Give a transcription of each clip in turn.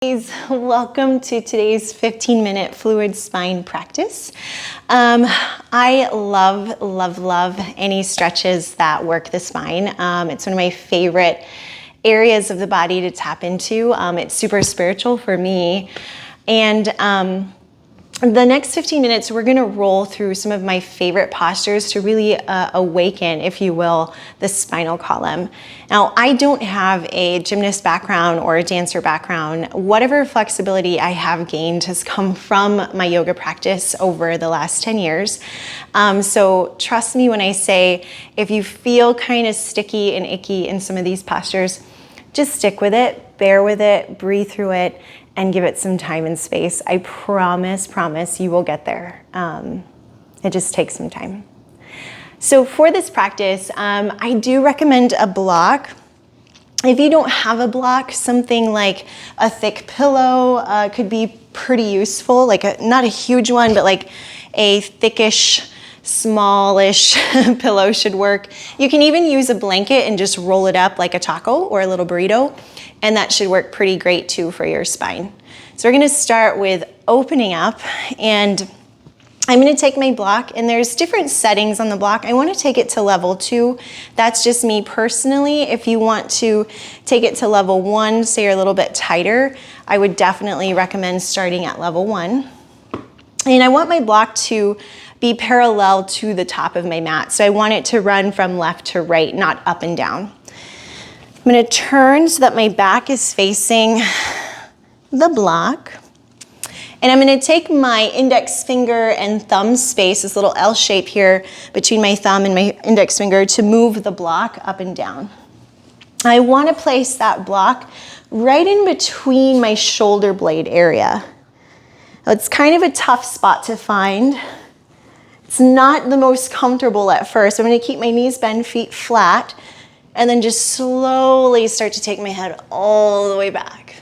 Welcome to today's 15-minute fluid spine practice. I love any stretches that work the spine. It's one of my favorite areas of the body to tap into. It's super spiritual for me. And the next 15 minutes, we're gonna roll through some of my favorite postures to really awaken, if you will, the spinal column. Now, I don't have a gymnast background or a dancer background. Whatever flexibility I have gained has come from my yoga practice over the last 10 years. So trust me when I say, if you feel kind of sticky and icky in some of these postures, just stick with it, bear with it, breathe through it, and give it some time and space. I promise you will get there. It just takes some time. So for this practice, I do recommend a block. If you don't have a block, something like a thick pillow could be pretty useful, like not a huge one, but like a thickish, smallish pillow should work. You can even use a blanket and just roll it up like a taco or a little burrito, and that should work pretty great too for your spine. So we're gonna start with opening up, and I'm gonna take my block, and there's different settings on the block. I wanna take it to level 2. That's just me personally. If you want to take it to level 1, so you're a little bit tighter, I would definitely recommend starting at level 1. And I want my block to be parallel to the top of my mat. So I want it to run from left to right, not up and down. I'm gonna turn so that my back is facing the block. And I'm gonna take my index finger and thumb space, this little L shape here between my thumb and my index finger, to move the block up and down. I wanna place that block right in between my shoulder blade area. Now, it's kind of a tough spot to find. It's not the most comfortable at first. I'm gonna keep my knees bent, feet flat, and then just slowly start to take my head all the way back.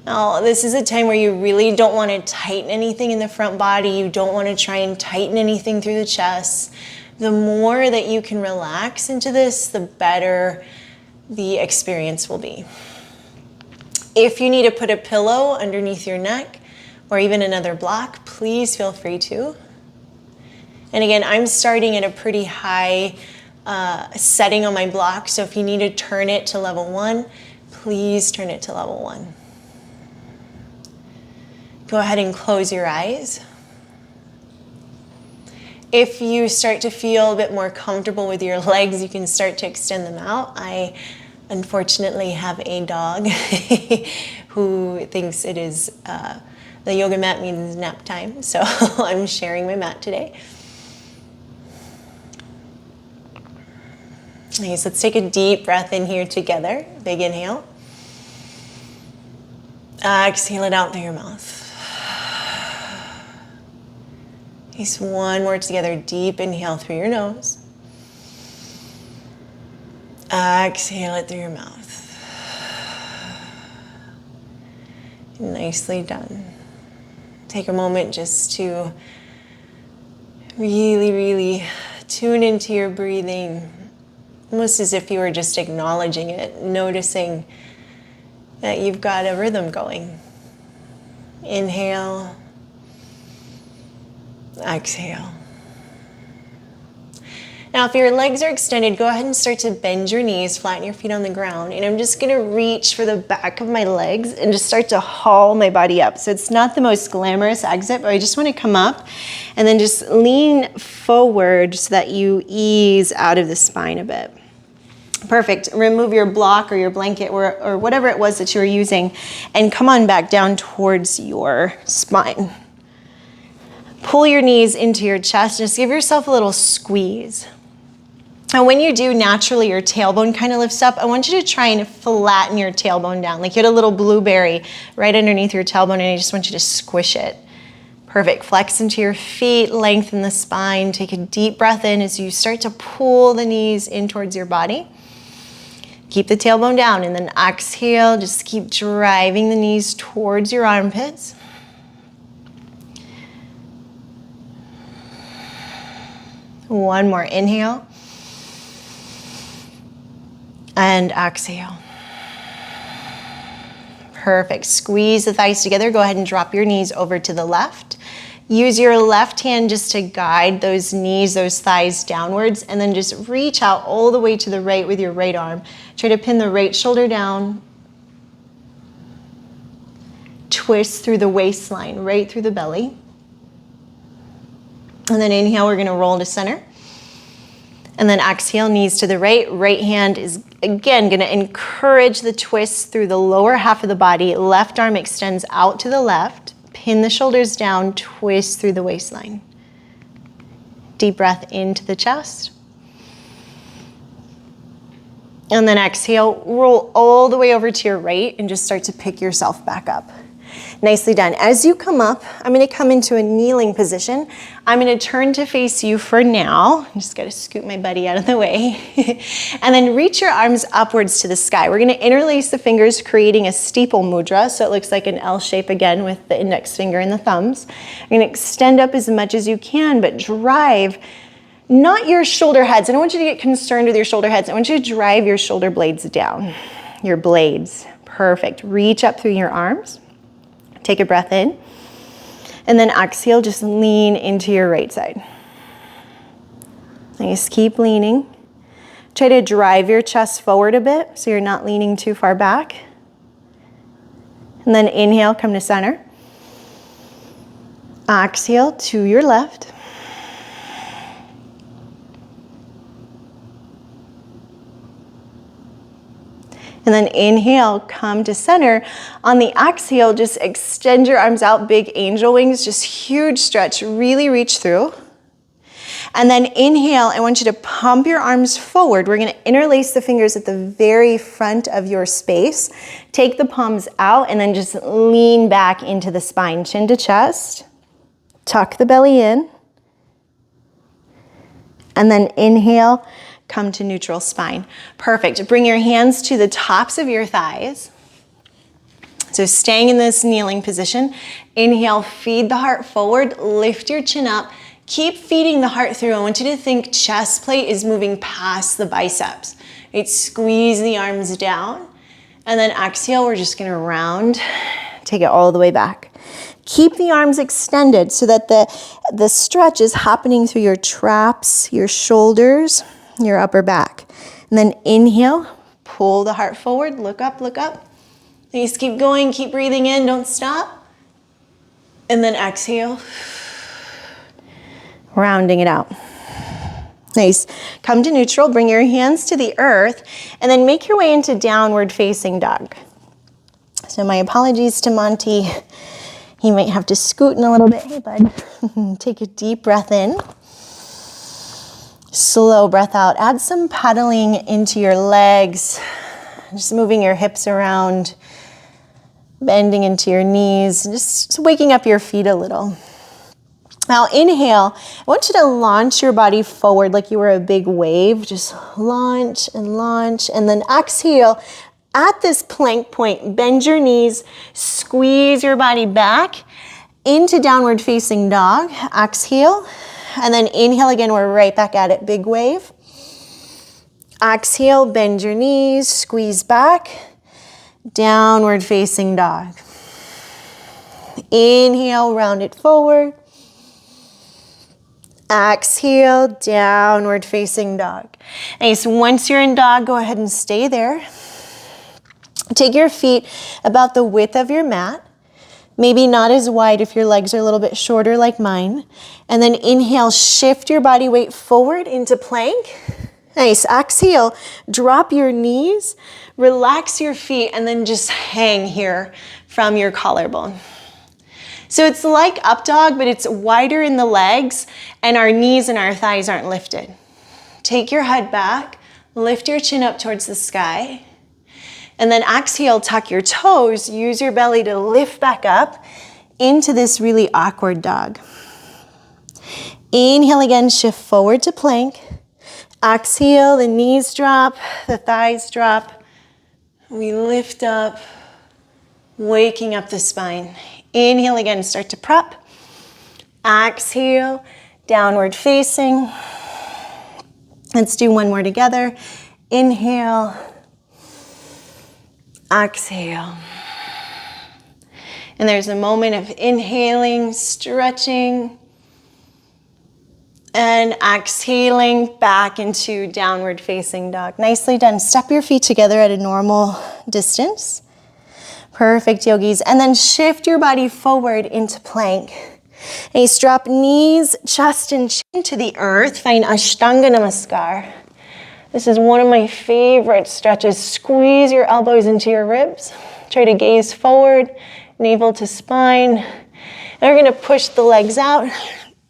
Now, this is a time where you really don't want to tighten anything in the front body. You don't want to try and tighten anything through the chest. The more that you can relax into this, the better the experience will be. If you need to put a pillow underneath your neck or even another block, please feel free to. And again, I'm starting at a pretty high setting on my block, so if you need to turn it to level 1, please turn it to level 1. Go ahead and close your eyes. If you start to feel a bit more comfortable with your legs, you can start to extend them out. I unfortunately have a dog who thinks it is, the yoga mat means nap time, so I'm sharing my mat today. Nice, let's take a deep breath in here together. Big inhale. Exhale it out through your mouth. Just one more together. Deep inhale through your nose. Exhale it through your mouth. Nicely done. Take a moment just to really tune into your breathing, almost as if you were just acknowledging it, noticing that you've got a rhythm going. Inhale, exhale. Now, if your legs are extended, go ahead and start to bend your knees, flatten your feet on the ground, and I'm just gonna reach for the back of my legs and just start to haul my body up. So it's not the most glamorous exit, but I just wanna come up and then just lean forward so that you ease out of the spine a bit. Perfect. Remove your block or your blanket or whatever it was that you were using, and come on back down towards your spine. Pull your knees into your chest. Just give yourself a little squeeze. And when you do, naturally your tailbone kind of lifts up. I want you to try and flatten your tailbone down, like you had a little blueberry right underneath your tailbone, and I just want you to squish it. Perfect. Flex into your feet, lengthen the spine. Take a deep breath in as you start to pull the knees in towards your body. Keep the tailbone down, and then exhale. Just keep driving the knees towards your armpits. One more inhale. And exhale. Perfect. Squeeze the thighs together. Go ahead and drop your knees over to the left. Use your left hand just to guide those knees, those thighs downwards, and then just reach out all the way to the right with your right arm. Try to pin the right shoulder down. Twist through the waistline, right through the belly. And then inhale, we're gonna roll to center. And then exhale, knees to the right. Right hand is, again, gonna encourage the twist through the lower half of the body. Left arm extends out to the left. Pin the shoulders down, twist through the waistline. Deep breath into the chest. And then exhale, roll all the way over to your right and just start to pick yourself back up. Nicely done. As you come up, I'm gonna come into a kneeling position. I'm gonna turn to face you for now. I just gotta scoot my buddy out of the way. And then reach your arms upwards to the sky. We're gonna interlace the fingers, creating a steeple mudra, so it looks like an L shape again with the index finger and the thumbs. You're gonna extend up as much as you can, but drive not your shoulder heads. I don't want you to get concerned with your shoulder heads. I want you to drive your shoulder blades down, your blades. Perfect. Reach up through your arms. Take a breath in, and then exhale, just lean into your right side. Nice, keep leaning. Try to drive your chest forward a bit so you're not leaning too far back. And then inhale, come to center. Exhale to your left. And then inhale, come to center. On the exhale, just extend your arms out, big angel wings, just huge stretch, really reach through. And then inhale, I want you to pump your arms forward. We're gonna interlace the fingers at the very front of your space. Take the palms out and then just lean back into the spine, chin to chest. Tuck the belly in. And then inhale, come to neutral spine. Perfect. Bring your hands to the tops of your thighs. So staying in this kneeling position. Inhale, feed the heart forward, lift your chin up. Keep feeding the heart through. I want you to think chest plate is moving past the biceps. Right? Squeeze the arms down. And then exhale, we're just gonna round, take it all the way back. Keep the arms extended so that the stretch is happening through your traps, your shoulders, your upper back. And then inhale, pull the heart forward, look up, look up. Please keep going, keep breathing in, don't stop. And then exhale, rounding it out. Nice. Come to neutral, bring your hands to the earth, and then make your way into downward facing dog. So my apologies to Monty. He might have to scoot in a little bit. Hey, bud. Take a deep breath in. Slow breath out. Add some pedaling into your legs. Just moving your hips around, bending into your knees, just waking up your feet a little. Now inhale, I want you to launch your body forward like you were a big wave. Just launch, and then exhale. At this plank point, bend your knees, squeeze your body back into downward facing dog. Exhale. And then inhale again, we're right back at it, big wave. Exhale, bend your knees, squeeze back, downward facing dog. Inhale, round it forward. Exhale, downward facing dog. Nice, once you're in dog, go ahead and stay there. Take your feet about the width of your mat. Maybe not as wide if your legs are a little bit shorter like mine. And then inhale, shift your body weight forward into plank. Nice, exhale, drop your knees, relax your feet, and then just hang here from your collarbone. So it's like up dog, but it's wider in the legs and our knees and our thighs aren't lifted. Take your head back, lift your chin up towards the sky. And then exhale, tuck your toes, use your belly to lift back up into this really awkward dog. Inhale again, shift forward to plank. Exhale, the knees drop, the thighs drop. We lift up, waking up the spine. Inhale again, start to prep. Exhale, downward facing. Let's do one more together. Inhale. Exhale. And there's a moment of inhaling, stretching, and exhaling back into downward facing dog. Nicely done. Step your feet together at a normal distance. Perfect, yogis. And then shift your body forward into plank. Nice, drop knees, chest, and chin to the earth. Find Ashtanga Namaskar. This is one of my favorite stretches. Squeeze your elbows into your ribs. Try to gaze forward, navel to spine. And we're gonna push the legs out.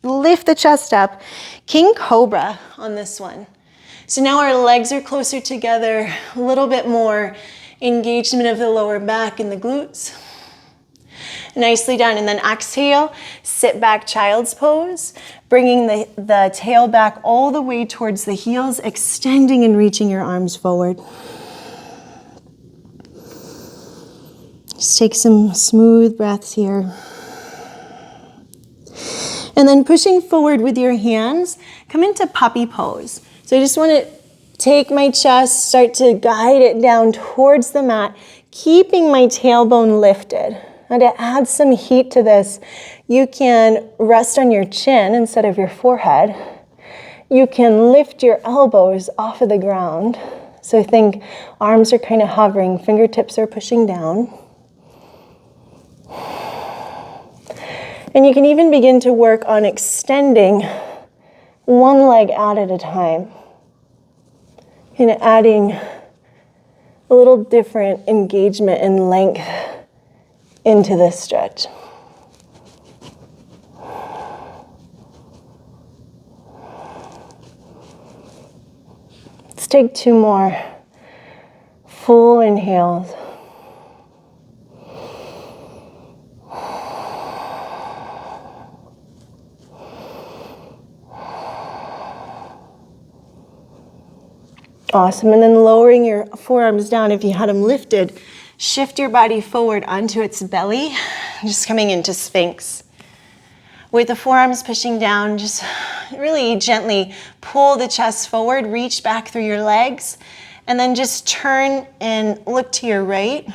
Lift the chest up. King Cobra on this one. So now our legs are closer together, a little bit more engagement of the lower back and the glutes. Nicely done. And then exhale, sit back child's pose, bringing the tail back all the way towards the heels, extending and reaching your arms forward. Just take some smooth breaths here. And then pushing forward with your hands, come into puppy pose. So I just want to take my chest, start to guide it down towards the mat, keeping my tailbone lifted. Now to add some heat to this, you can rest on your chin instead of your forehead. You can lift your elbows off of the ground. So think arms are kind of hovering, fingertips are pushing down. And you can even begin to work on extending one leg out at a time. And adding a little different engagement and length into this stretch. Let's take 2 more full inhales. Awesome, and then lowering your forearms down if you had them lifted. Shift your body forward onto its belly, just coming into Sphinx. With the forearms pushing down, just really gently pull the chest forward, reach back through your legs, and then just turn and look to your right.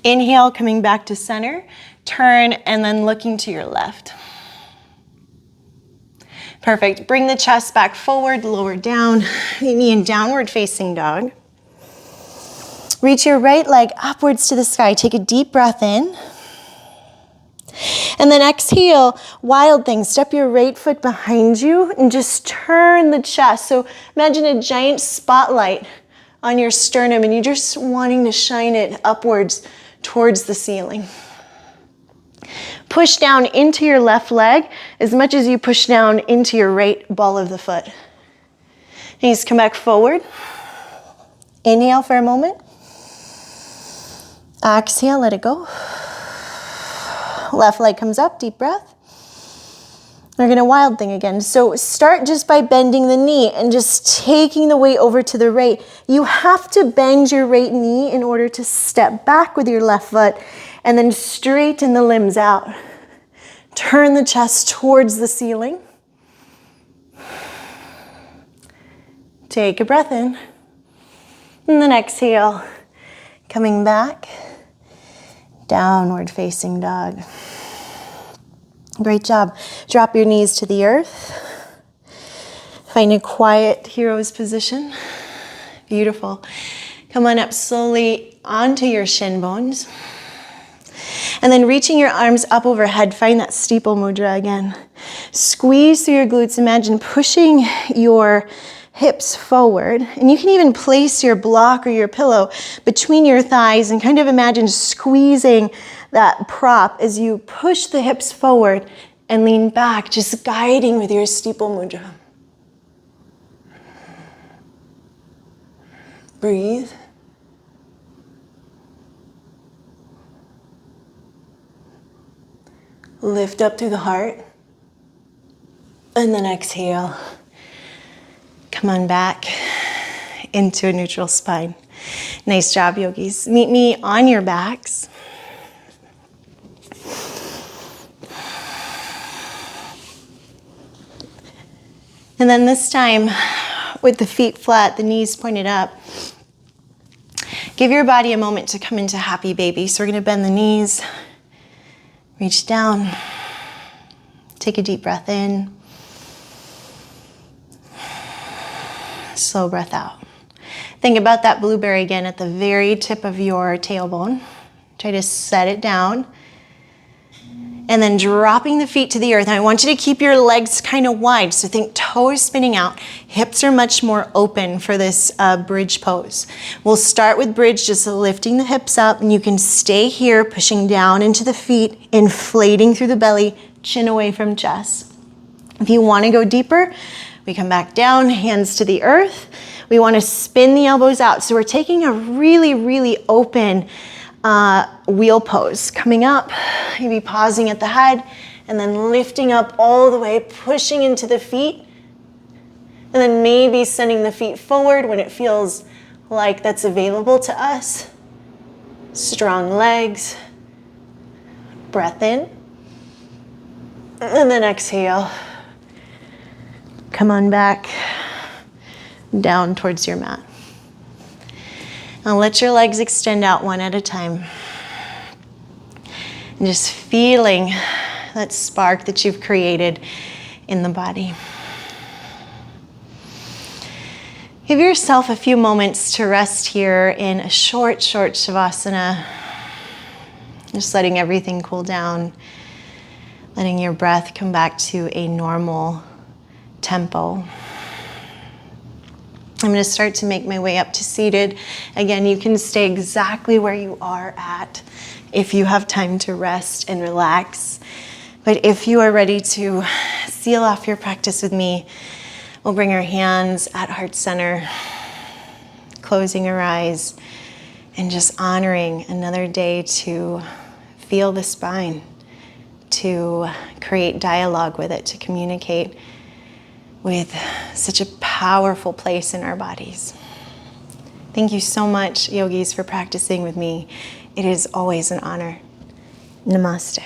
Inhale, coming back to center. Turn, and then looking to your left. Perfect. Bring the chest back forward, lower down. Meet me in downward facing dog. Reach your right leg upwards to the sky. Take a deep breath in. And then exhale, wild thing. Step your right foot behind you and just turn the chest. So imagine a giant spotlight on your sternum and you're just wanting to shine it upwards towards the ceiling. Push down into your left leg as much as you push down into your right ball of the foot. Knees come back forward. Inhale for a moment. Exhale, let it go. Left leg comes up, deep breath. We're gonna wild thing again. So start just by bending the knee and just taking the weight over to the right. You have to bend your right knee in order to step back with your left foot and then straighten the limbs out. Turn the chest towards the ceiling. Take a breath in. And then exhale. Coming back. Downward facing dog. Great job. Drop your knees to the earth. Find a quiet hero's position. Beautiful. Come on up slowly onto your shin bones. And then reaching your arms up overhead, find that steeple mudra again. Squeeze through your glutes. Imagine pushing your hips forward. And you can even place your block or your pillow between your thighs and kind of imagine squeezing that prop as you push the hips forward and lean back, just guiding with your steeple mudra. Breathe. Lift up through the heart. And then exhale. Come on back into a neutral spine. Nice job, yogis. Meet me on your backs. And then this time, with the feet flat, the knees pointed up, Give your body a moment to come into happy baby. So we're going to bend the knees, reach down, take a deep breath in, slow breath out. Think about that blueberry again at the very tip of your tailbone. Try to set it down. And then dropping the feet to the earth. And I want you to keep your legs kind of wide. So think toes spinning out. Hips are much more open for this bridge pose. We'll start with bridge, just lifting the hips up. And you can stay here, pushing down into the feet, inflating through the belly, chin away from chest. If you want to go deeper, we come back down, hands to the earth. We want to spin the elbows out. So we're taking a really, really open wheel pose. Coming up, maybe pausing at the head, and then lifting up all the way, pushing into the feet, and then maybe sending the feet forward when it feels like that's available to us. Strong legs. Breath in. And then exhale. Come on back down towards your mat. Now let your legs extend out one at a time. And just feeling that spark that you've created in the body. Give yourself a few moments to rest here in a short Shavasana. Just letting everything cool down. Letting your breath come back to a normal tempo. I'm going to start to make my way up to seated. Again, you can stay exactly where you are at if you have time to rest and relax. But if you are ready to seal off your practice with me, we'll bring our hands at heart center, closing our eyes, and just honoring another day to feel the spine, to create dialogue with it, to communicate with such a powerful place in our bodies. Thank you so much, yogis, for practicing with me. It is always an honor. Namaste.